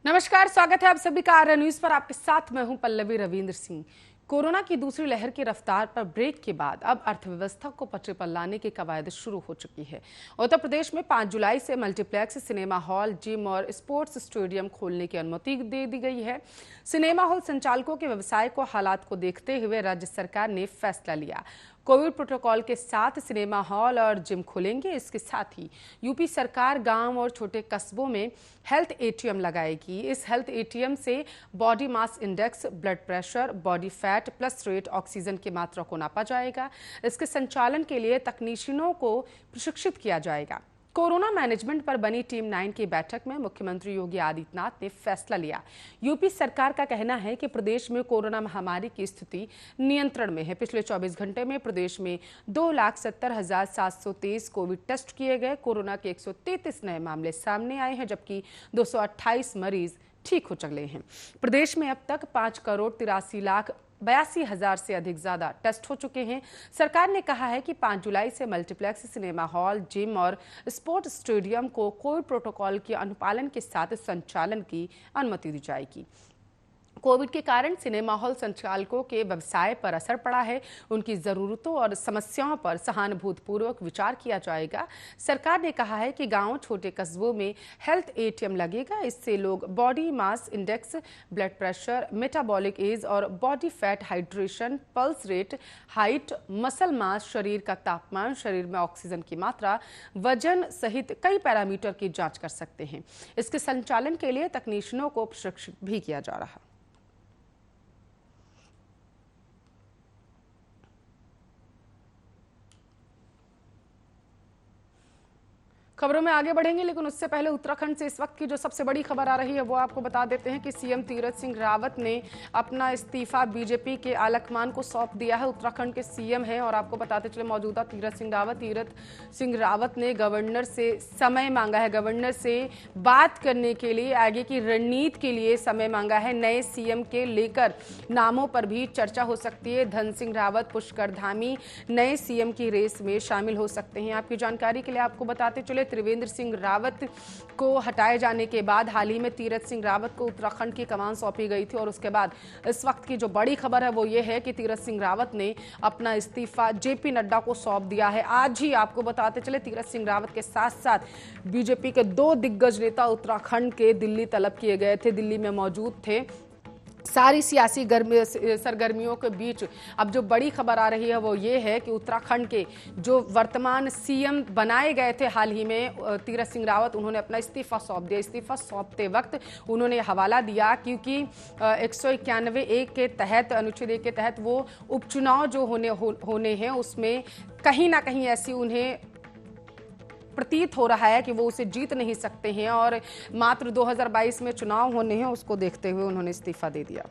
नमस्कार, स्वागत है आप सभी का आर्या न्यूज पर। आपके साथ मैं हूं पल्लवी रविंद्र सिंह। कोरोना की दूसरी लहर की रफ्तार पर ब्रेक के बाद अब अर्थव्यवस्था को पटरी पर लाने की कवायद शुरू हो चुकी है। उत्तर प्रदेश में 5 जुलाई से मल्टीप्लेक्स, सिनेमा हॉल, जिम और स्पोर्ट्स स्टेडियम खोलने की अनुमति दे दी गई है। सिनेमा हॉल संचालकों के व्यवसाय को हालात को देखते हुए राज्य सरकार ने फैसला लिया। कोविड प्रोटोकॉल के साथ सिनेमा हॉल और जिम खुलेंगे। इसके साथ ही यूपी सरकार गांव और छोटे कस्बों में हेल्थ एटीएम लगाएगी। इस हेल्थ एटीएम से body mass index, blood pressure, body fat, plus rate, oxygen की मात्रा को नापा जाएगा। इसके संचालन के लिए तकनीशियनों को प्रशिक्षित किया जाएगा। कोरोना मैनेजमेंट पर बनी टीम 9 की बैठक में मुख्यमंत्री योगी आदित्यनाथ ने फैसला लिया। यूपी सरकार का कहना है कि प्रदेश में कोरोना महामारी की स्थिति नियंत्रण में है। पिछले 24 घंटे में प्रदेश में 2,70,723 कोविड टेस्ट किए गए। कोरोना के 133 नए मामले सामने आए हैं, जबकि 228 मरीज ठीक हो चले हैं। प्रदेश में अब तक 5,83,82,000 से अधिक ज्यादा टेस्ट हो चुके हैं। सरकार ने कहा है कि 5 जुलाई से मल्टीप्लेक्स, सिनेमा हॉल, जिम और स्पोर्ट्स स्टेडियम को कोविड प्रोटोकॉल के अनुपालन के साथ संचालन की अनुमति दी जाएगी। कोविड के कारण सिनेमा हॉल संचालकों के व्यवसाय पर असर पड़ा है। उनकी जरूरतों और समस्याओं पर सहानुभूतिपूर्वक विचार किया जाएगा। सरकार ने कहा है कि गांव, छोटे कस्बों में हेल्थ एटीएम लगेगा। इससे लोग body mass index, blood pressure, metabolic age और body fat, hydration, pulse rate, height, muscle mass, शरीर का तापमान, शरीर में ऑक्सीजन की मात्रा, वजन सहित कई पैरामीटर की जांच कर सकते हैं। इसके संचालन के लिए तकनीशियनों को प्रशिक्षित भी किया जा रहा है। खबरों में आगे बढ़ेंगे, लेकिन उससे पहले उत्तराखंड से इस वक्त की जो सबसे बड़ी खबर आ रही है वो आपको बता देते हैं कि सीएम तीरथ सिंह रावत ने अपना इस्तीफा बीजेपी के आलकमान को सौंप दिया है। उत्तराखंड के सीएम हैं और आपको बताते चले मौजूदा तीरथ सिंह रावत ने गवर्नर से समय मांगा है। गवर्नर से बात करने के लिए, आगे की रणनीति के लिए समय मांगा है। नए सीएम के लेकर नामों पर भी चर्चा हो सकती है। धन सिंह रावत, पुष्कर धामी नए सीएम की रेस में शामिल हो सकते हैं। आपकी जानकारी के लिए आपको बताते चले त्रिवेंद्र सिंह रावत को हटाए जाने के बाद हाल ही में तीरथ सिंह रावत को उत्तराखंड की कमान सौंपी गई थी और उसके बाद इस वक्त की जो बड़ी खबर है वो ये है कि तीरथ सिंह रावत ने अपना इस्तीफा जेपी नड्डा को सौंप दिया है। आज ही आपको बताते चले तीरथ सिंह रावत के साथ साथ बीजेपी के 2 दिग्गज नेता उत्तराखंड के दिल्ली तलब किए गए थे, दिल्ली में मौजूद थे। सारी सियासी सरगर्मियों के बीच अब जो बड़ी खबर आ रही है वो ये है कि उत्तराखंड के जो वर्तमान सीएम बनाए गए थे हाल ही में तीरथ सिंह रावत, उन्होंने अपना इस्तीफा सौंप दिया। इस्तीफा सौंपते वक्त उन्होंने हवाला दिया क्योंकि 191(1) के तहत, अनुच्छेद 1 के तहत वो उपचुनाव जो होने हैं उसमें कहीं ना कहीं ऐसी उन्हें प्रतीत हो रहा है कि वो उसे जीत नहीं सकते हैं और मात्र 2022 में चुनाव होने हैं, उसको देखते हुए उन्होंने इस्तीफा दे दिया।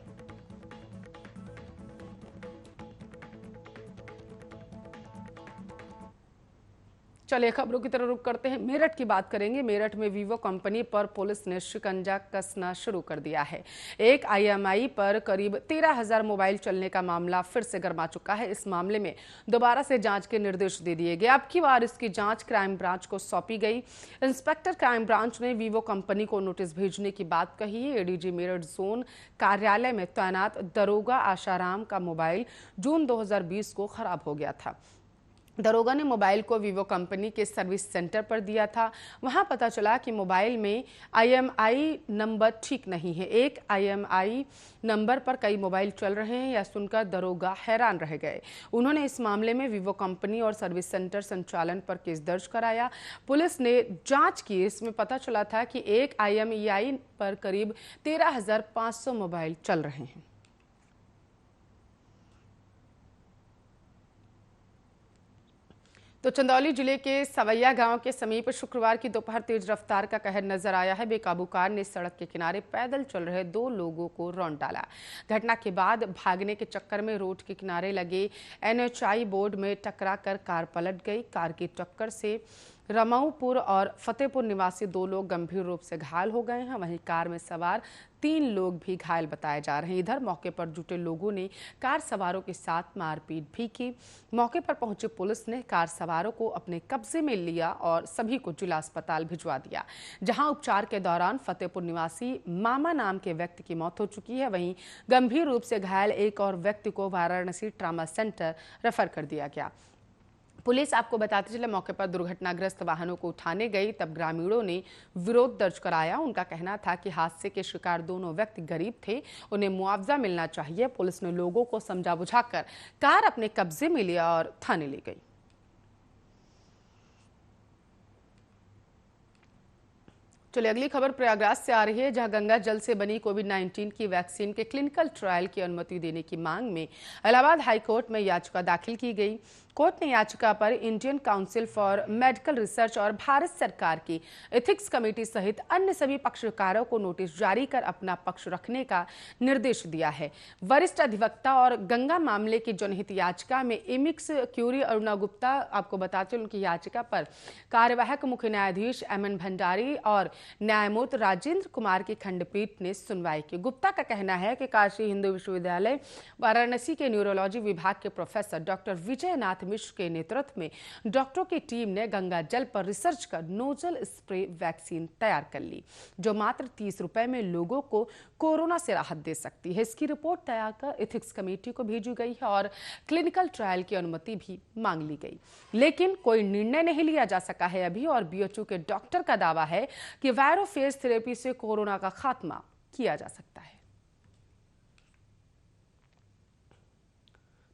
चलिए खबरों की तरफ रुख करते हैं। मेरठ की बात करेंगे। मेरठ में वीवो कंपनी पर पुलिस ने शिकंजा कसना शुरू कर दिया है। एक आईएमआई पर करीब 13,000 मोबाइल चलने का मामला फिर से गर्मा चुका है। इस मामले में दोबारा से जांच के निर्देश दे दिए गए। अब की बार इसकी जांच क्राइम ब्रांच को सौंपी गई। इंस्पेक्टर क्राइम ब्रांच ने वीवो कंपनी को नोटिस भेजने की बात कही है। एडीजी मेरठ जोन कार्यालय में तैनात दरोगा आशाराम का मोबाइल जून 2020 को खराब हो गया था। दरोगा ने मोबाइल को वीवो कंपनी के सर्विस सेंटर पर दिया था। वहां पता चला कि मोबाइल में आईएमआई नंबर ठीक नहीं है। एक आईएमआई नंबर पर कई मोबाइल चल रहे हैं, यह सुनकर दरोगा हैरान रह गए। उन्होंने इस मामले में वीवो कंपनी और सर्विस सेंटर संचालन पर केस दर्ज कराया। पुलिस ने जांच की। इसमें पता चला था कि एक आईएमईआई पर करीब 13,500 मोबाइल चल रहे हैं। तो चंदौली जिले के सवैया गांव के समीप शुक्रवार की दोपहर तेज रफ्तार का कहर नजर आया है। बेकाबू कार ने सड़क के किनारे पैदल चल रहे 2 लोगों को रौंद डाला। घटना के बाद भागने के चक्कर में रोड के किनारे लगे एनएचआई बोर्ड में टकरा कर कार पलट गई। कार की टक्कर से रमाऊपुर और फतेहपुर निवासी 2 लोग गंभीर रूप से घायल हो गए हैं। वहीं कार में सवार 3 लोग भी घायल बताए जा रहे हैं। इधर मौके पर जुटे लोगों ने कार सवारों के साथ मारपीट भी की। मौके पर पहुंची पुलिस ने कार सवारों को अपने कब्जे में लिया और सभी को जिला अस्पताल भिजवा दिया, जहां उपचार के दौरान फतेहपुर निवासी मामा नाम के व्यक्ति की मौत हो चुकी है। वहीं गंभीर रूप से घायल एक और व्यक्ति को वाराणसी ट्रामा सेंटर रेफर कर दिया गया। पुलिस आपको बताते चले मौके पर दुर्घटनाग्रस्त वाहनों को उठाने गई, तब ग्रामीणों ने विरोध दर्ज कराया। उनका कहना था कि हादसे के शिकार दोनों व्यक्ति गरीब थे, उन्हें मुआवजा मिलना चाहिए। पुलिस ने लोगों को समझा बुझाकर कार अपने कब्जे में लिया और थाने ले गई। चलिए अगली खबर प्रयागराज से आ रही है, जहां गंगा जल से बनी कोविड-19 की वैक्सीन के क्लिनिकल ट्रायल की अनुमति देने की मांग में इलाहाबाद हाईकोर्ट में याचिका दाखिल की गई। कोर्ट ने याचिका पर Indian council for medical research और भारत सरकार की एथिक्स कमेटी सहित अन्य सभी पक्षकारों को नोटिस जारी कर अपना पक्ष रखने का निर्देश दिया है। वरिष्ठ अधिवक्ता और गंगा मामले की जनहित याचिका में एमिक्स क्यूरी अरुणा गुप्ता आपको बताते हैं, उनकी याचिका पर कार्यवाहक मुख्य न्यायाधीश एमएन भंडारी और न्यायमूर्ति राजेंद्र कुमार की खंडपीठ ने सुनवाई की। गुप्ता का कहना है कि काशी हिंदू विश्वविद्यालय वाराणसी के न्यूरोलॉजी विभाग के प्रोफेसर डॉक्टर विजय नाथ मिश्र के नेतृत्व में डॉक्टरों की टीम ने गंगा जल पर रिसर्च कर नोजल स्प्रे वैक्सीन तैयार कर ली, जो मात्र 30 रुपए में लोगों को कोरोना से राहत दे सकती है। इसकी रिपोर्ट तैयार कर एथिक्स कमेटी को भेजी गई है और क्लिनिकल ट्रायल की अनुमति भी मांग ली गई, लेकिन कोई निर्णय नहीं लिया जा सका है अभी। और बीएचयू के डॉक्टर का दावा है कि वायरोफेज थेरेपी से कोरोना का खात्मा किया जा सकता है।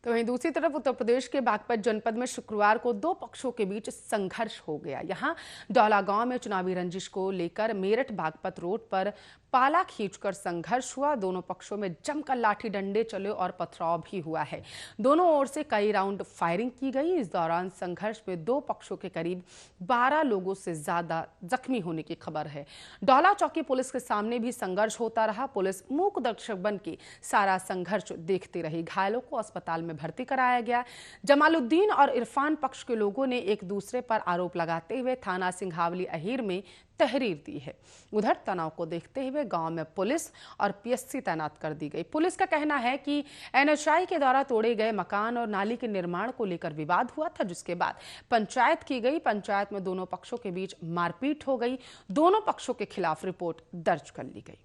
तो वहीं दूसरी तरफ उत्तर प्रदेश के बागपत जनपद में शुक्रवार को 2 पक्षों के बीच संघर्ष हो गया। यहां डौला गांव में चुनावी रंजिश को लेकर मेरठ बागपत रोड पर पाला खींचकर संघर्ष हुआ। दोनों पक्षों में जमकर लाठी डंडे चले और पथराव भी हुआ है। दोनों ओर से कई राउंड फायरिंग की गई। इस दौरान संघर्ष में 2 पक्षों के करीब 12 लोगों से ज्यादा जख्मी होने की खबर है। डौला चौकी पुलिस के सामने भी संघर्ष होता रहा। पुलिस मूक दर्शक बन के सारा संघर्ष देखती रही। घायलों को अस्पताल में भर्ती कराया गया। जमालुद्दीन और इरफान पक्ष के लोगों ने एक दूसरे पर आरोप लगाते हुए थाना सिंघावली अहीर में तहरीर दी है। उधर तनाव को देखते हुए गांव में पुलिस और पीएससी तैनात कर दी गई। पुलिस का कहना है कि एनएचआई के द्वारा तोड़े गए मकान और नाली के निर्माण को लेकर विवाद हुआ था, जिसके बाद पंचायत की गई। पंचायत में दोनों पक्षों के बीच मारपीट हो गई। दोनों पक्षों के खिलाफ रिपोर्ट दर्ज कर ली गई।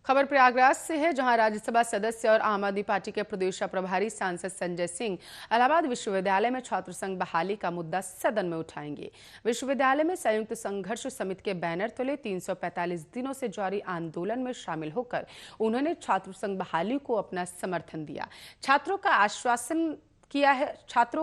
खबर प्रयागराज से है, जहां राज्यसभा सदस्य और आम आदमी पार्टी के प्रदेश प्रभारी सांसद संजय सिंह इलाहाबाद विश्वविद्यालय में छात्र संघ बहाली का मुद्दा सदन में उठाएंगे। विश्वविद्यालय में संयुक्त संघर्ष समिति के बैनर तले 345 दिनों से जारी आंदोलन में शामिल होकर उन्होंने छात्र संघ बहाली को अपना समर्थन दिया। छात्रों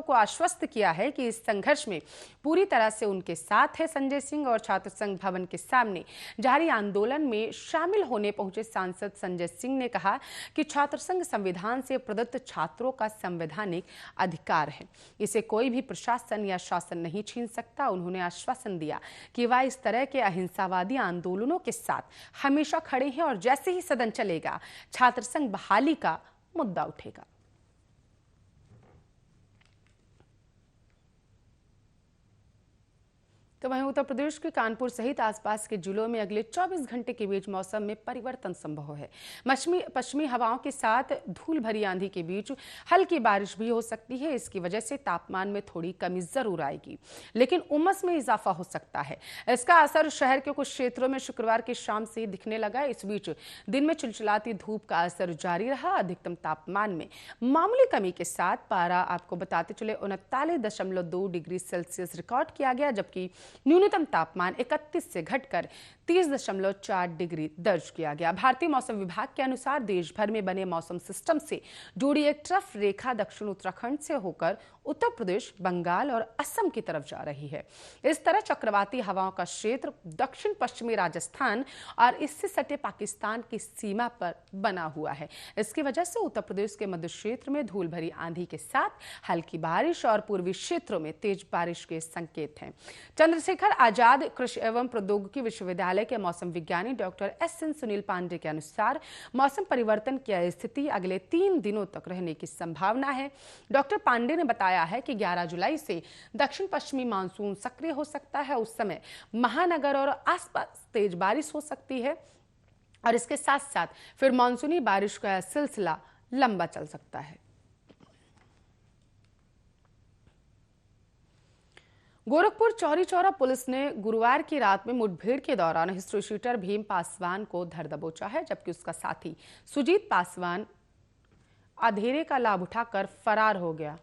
को आश्वस्त किया है कि इस संघर्ष में पूरी तरह से उनके साथ है। संजय सिंह और छात्र संघ भवन के सामने जारी आंदोलन में शामिल होने पहुंचे सांसद संजय सिंह ने कहा कि छात्र संघ संविधान से प्रदत्त छात्रों का संवैधानिक अधिकार है, इसे कोई भी प्रशासन या शासन नहीं छीन सकता। उन्होंने आश्वासन दिया कि वह इस तरह के अहिंसावादी आंदोलनों के साथ हमेशा खड़े हैं और जैसे ही सदन चलेगा छात्र संघ बहाली का मुद्दा उठेगा। तो वहीं उत्तर प्रदेश के कानपुर सहित आसपास के जिलों में अगले 24 घंटे के बीच मौसम में परिवर्तन संभव है। पश्चिमी हवाओं के साथ धूल भरी आंधी के बीच हल्की बारिश भी हो सकती है। इसकी वजह से तापमान में थोड़ी कमी जरूर आएगी, लेकिन उमस में इजाफा हो सकता है। इसका असर शहर के कुछ क्षेत्रों में शुक्रवार की शाम से दिखने लगा। इस बीच दिन में चिलचिलाती धूप का असर जारी रहा। अधिकतम तापमान में मामूली कमी के साथ पारा आपको बताते चले 39.2 डिग्री सेल्सियस रिकॉर्ड किया गया, जबकि न्यूनतम तापमान 31 से घटकर 30.4 डिग्री दर्ज किया गया। भारतीय मौसम विभाग के अनुसार देश भर में बने मौसम सिस्टम से जुड़ी एक ट्रफ रेखा दक्षिण उत्तराखंड से होकर उत्तर प्रदेश, बंगाल और असम की तरफ जा रही है। इस तरह चक्रवाती हवाओं का क्षेत्र दक्षिण पश्चिमी राजस्थान और इससे सटे पाकिस्तान की सीमा पर बना हुआ है। इसकी वजह से उत्तर प्रदेश के मध्य क्षेत्र में धूल भरी आंधी के साथ हल्की बारिश और पूर्वी क्षेत्रों में तेज बारिश के संकेत हैं। चंद्रशेखर आजाद कृषि एवं प्रौद्योगिकी विश्वविद्यालय के मौसम विज्ञानी डॉक्टर एस.एन. सुनील पांडे के अनुसार मौसम परिवर्तन की स्थिति अगले 3 दिनों तक रहने की संभावना है। डॉक्टर पांडे ने बताया है कि 11 जुलाई से दक्षिण पश्चिमी मानसून सक्रिय हो सकता है। उस समय महानगर और आसपास तेज बारिश हो सकती है और इसके साथ साथ फिर मानसूनी बारिश का सिलसिला लंबा चल सकता है। गोरखपुर चौरी चौरा पुलिस ने गुरुवार की रात में मुठभेड़ के दौरान हिस्ट्री शीटर भीम पासवान को धर दबोचा है, जबकि उसका साथी सुजीत पासवान अंधेरे का लाभ उठाकर फरार हो गया।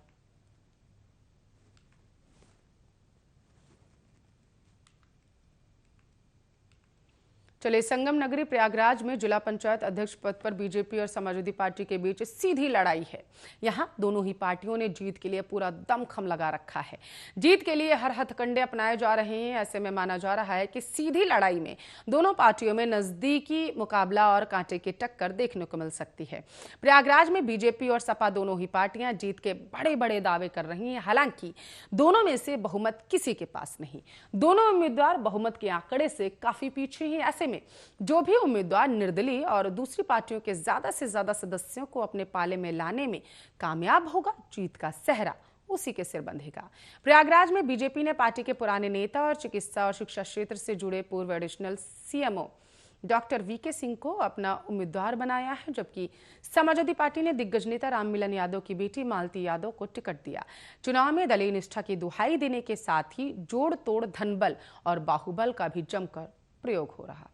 चले संगम नगरी प्रयागराज में जिला पंचायत अध्यक्ष पद पर बीजेपी और समाजवादी पार्टी के बीच सीधी लड़ाई है। यहां दोनों ही पार्टियों ने जीत के लिए पूरा दमखम लगा रखा है। जीत के लिए हर हथकंडे अपनाए जा रहे हैं। ऐसे में माना जा रहा है कि सीधी लड़ाई में दोनों पार्टियों में नजदीकी मुकाबला और कांटे की टक्कर देखने को मिल सकती है। प्रयागराज में बीजेपी और सपा दोनों ही पार्टियां जीत के बड़े बड़े दावे कर रही हैं। हालांकि दोनों में से बहुमत किसी के पास नहीं। दोनों उम्मीदवार बहुमत के आंकड़े से काफी पीछे हैं। ऐसे में जो भी उम्मीदवार निर्दलीय और दूसरी पार्टियों के ज्यादा से ज्यादा सदस्यों को अपने पाले में लाने में कामयाब होगा, जीत का सेहरा उसी के सिर बंधेगा। प्रयागराज में बीजेपी ने पार्टी के पुराने नेता और चिकित्सा और शिक्षा क्षेत्र से जुड़े पूर्व additional CMO doctor VK Singh को अपना उम्मीदवार बनाया है, जबकि समाजवादी पार्टी ने दिग्गज नेता राममिलन यादव की बेटी मालती यादव को टिकट दिया। चुनाव में दलीय निष्ठा की दुहाई देने के साथ ही जोड़ तोड़ धनबल और बाहुबल का भी जमकर प्रयोग हो रहा।